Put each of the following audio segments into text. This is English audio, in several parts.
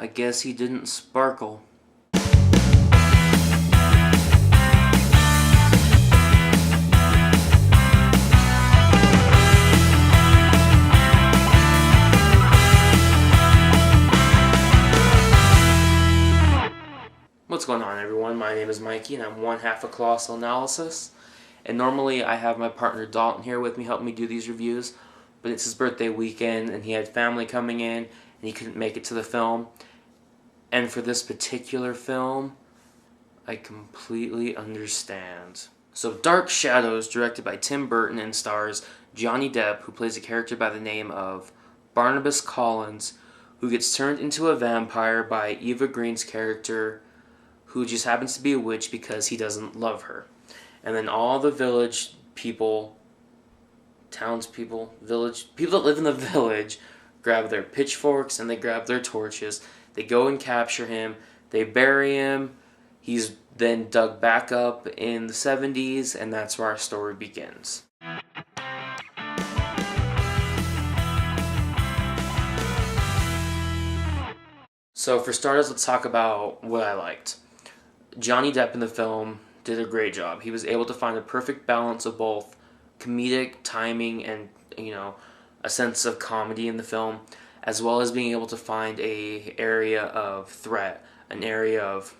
I guess he didn't sparkle. What's going on, everyone? My name is Mikey and I'm one half of Colossal Analysis. And normally I have my partner Dalton here with me helping me do these reviews, but it's his birthday weekend and he had family coming in and he couldn't make it to the film. And for this particular film, I completely understand. So Dark Shadows, directed by Tim Burton and stars Johnny Depp, who plays a character by the name of Barnabas Collins, who gets turned into a vampire by Eva Green's character, who just happens to be a witch because he doesn't love her. And then all the village people, townspeople, people that live in the village, grab their pitchforks and they grab their torches. They go and capture him. They bury him. He's then dug back up in the 70s, and that's where our story begins. So for starters, let's talk about what I liked. Johnny Depp in the film did a great job. He was able to find a perfect balance of both comedic timing and, a sense of comedy in the film, as well as being able to find a area of threat, an area of,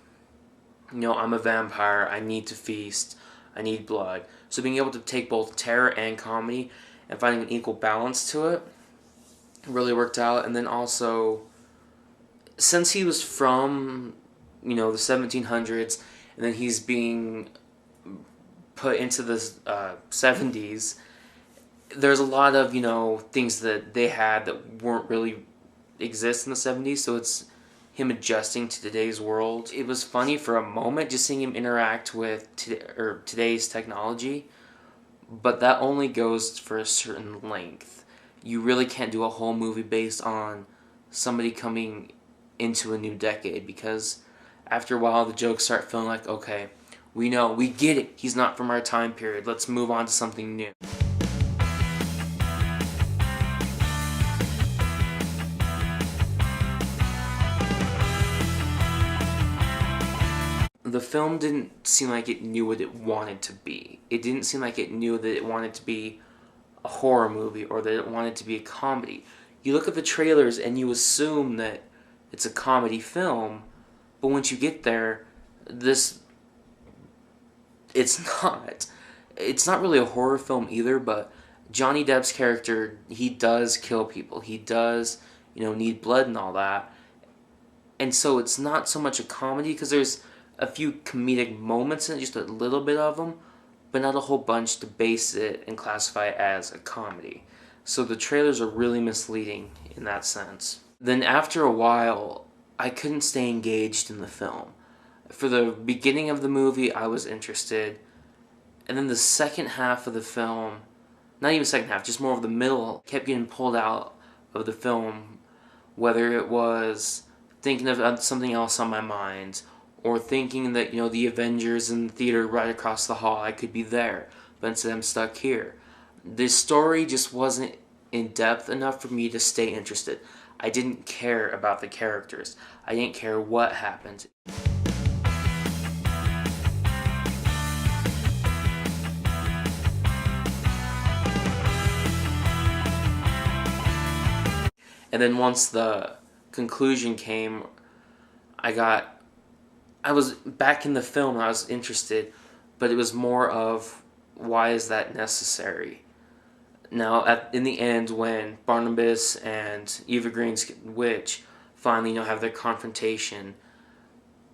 I'm a vampire, I need to feast, I need blood. So being able to take both terror and comedy and finding an equal balance to it really worked out. And then also, since he was from the 1700s, and then he's being put into the 70s, there's a lot of, things that they had that weren't really exist in the 70s, so it's him adjusting to today's world. It was funny for a moment just seeing him interact with today's technology, but that only goes for a certain length. You really can't do a whole movie based on somebody coming into a new decade, because after a while the jokes start feeling like, okay, we get it, he's not from our time period, let's move on to something new. The film didn't seem like it knew what it wanted to be. It didn't seem like it knew that it wanted to be a horror movie or that it wanted to be a comedy. You look at the trailers and you assume that it's a comedy film, but once you get there, it's not. It's not really a horror film either, but Johnny Depp's character, he does kill people. He does, need blood and all that. And so it's not so much a comedy, because there's a few comedic moments in it, just a little bit of them, but not a whole bunch to base it and classify it as a comedy. So the trailers are really misleading in that sense. Then after a while, I couldn't stay engaged in the film. For the beginning of the movie, I was interested, and then the second half of the film, not even second half, just more of the middle, kept getting pulled out of the film, whether it was thinking of something else on my mind, or thinking that, the Avengers in the theater right across the hall, I could be there, but instead I'm stuck here. This story just wasn't in depth enough for me to stay interested. I didn't care about the characters. I didn't care what happened. And then once the conclusion came, I was back in the film and I was interested, but it was more of, why is that necessary? Now, in the end, when Barnabas and Eva Green's witch finally, have their confrontation,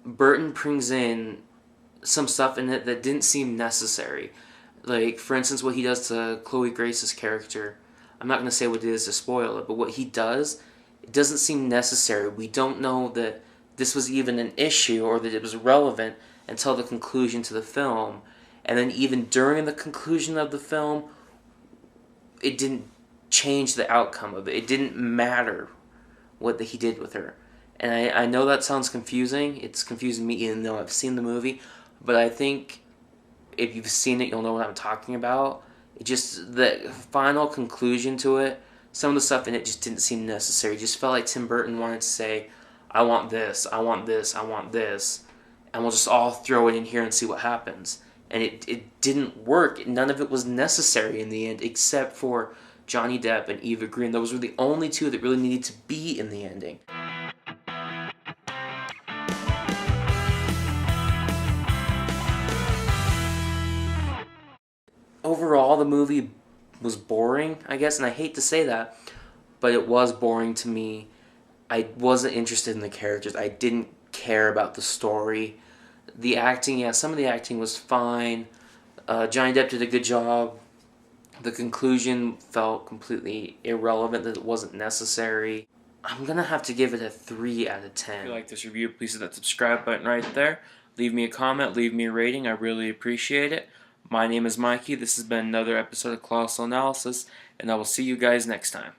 Burton brings in some stuff in it that didn't seem necessary. Like, for instance, what he does to Chloe Grace's character. I'm not going to say what it is to spoil it, but what he does, it doesn't seem necessary. We don't know that this was even an issue or that it was relevant until the conclusion to the film. And then even during the conclusion of the film, it didn't change the outcome of it. It didn't matter what he did with her. And I know that sounds confusing. It's confusing me even though I've seen the movie. But I think if you've seen it, you'll know what I'm talking about. It just, the final conclusion to it, some of the stuff in it just didn't seem necessary. It just felt like Tim Burton wanted to say, I want this, I want this, I want this, and we'll just all throw it in here and see what happens. And it didn't work. None of it was necessary in the end, except for Johnny Depp and Eva Green. Those were the only two that really needed to be in the ending. Overall, the movie was boring, I guess, and I hate to say that, but it was boring to me. I wasn't interested in the characters. I didn't care about the story. The acting, yeah, some of the acting was fine. Johnny Depp did a good job. The conclusion felt completely irrelevant, that it wasn't necessary. I'm gonna have to give it a 3 out of 10. If you like this review, please hit that subscribe button right there. Leave me a comment, leave me a rating. I really appreciate it. My name is Mikey. This has been another episode of Colossal Analysis, and I will see you guys next time.